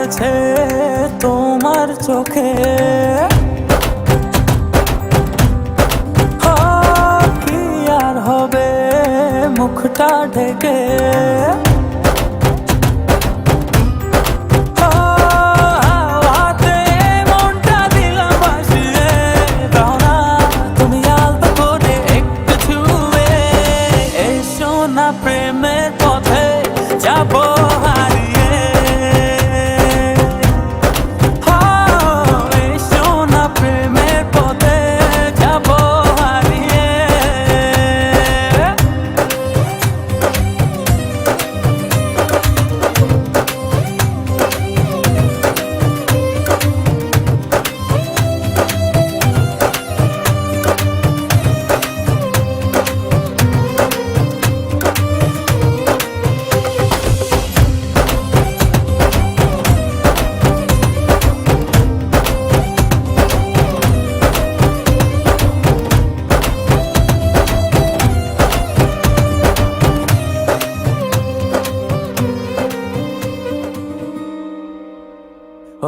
পড়েছে তোমার চোখে, কি আর হবে মুখটা ঢেকে। প্রেমের পথে যাবো হারিয়ে, এসো না প্রেমের পথে যাবো হারিয়ে।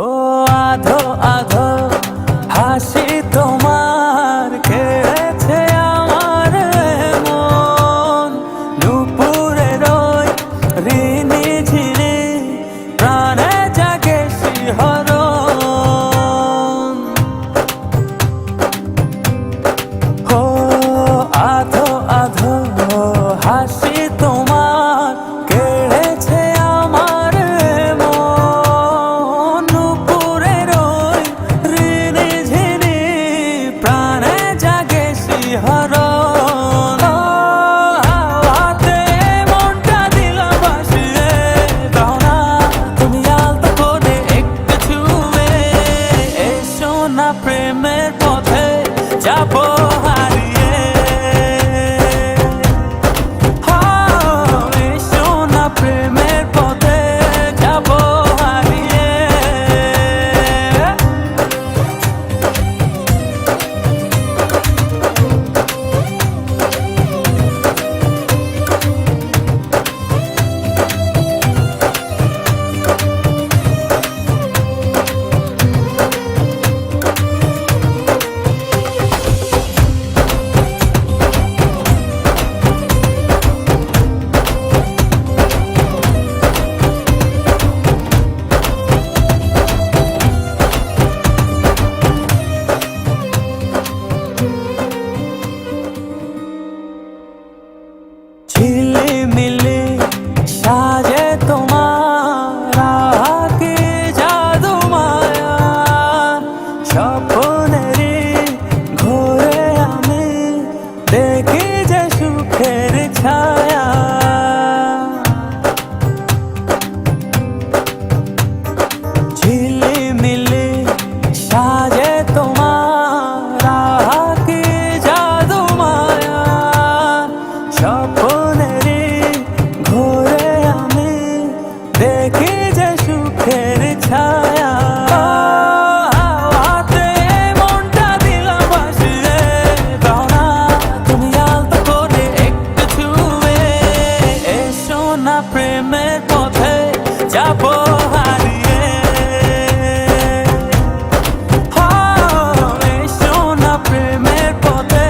ও আধো আধো হাসি তোমার কেড়েছে আমার মন, দুপুরের ওই ঋণী ঝিনি প্রাণে জাগে শিহরণ। ও আধো আধো হাসি তোমার কেড়েছে আমার মন, দুপুরের ওই ঋণী ঝিনি প্রাণে জাগে শিহরণ। হাতে মনটা দিলাম ভাসিয়ে, দাও না তুমি আলতো করে একটু ছুঁয়ে, এসো না প্রেমের পথে যাবো হারিয়ে, এসো না প্রেমের পথে যাবো হারিয়ে। ঝিলিমিলি সাজে তোমার আঁকি জাদু মায়া, স্বপ্নেরই ঘোরে আমি দেখি যে সুখের ছায়া। ঝিলিমিলি সাজে তোমার আঁকি জাদু মায়া, স্বপ্নেরই ঘোরে আমি দেখি যে সুখের ছায়া। হাতে মনটা দিলাম ভাসিয়ে, দাও না তুমি আলতো করে একটু ছুঁয়ে, এসো না প্রেমের পথে যাবো হারিয়ে, এসো না প্রেমের পথে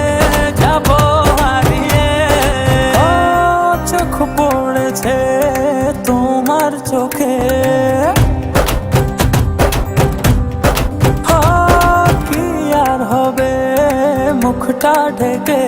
যাবো হারিয়ে। চোখ পড়েছে তোমার চোখে, কি আর হবে মুখটা ঢেকে।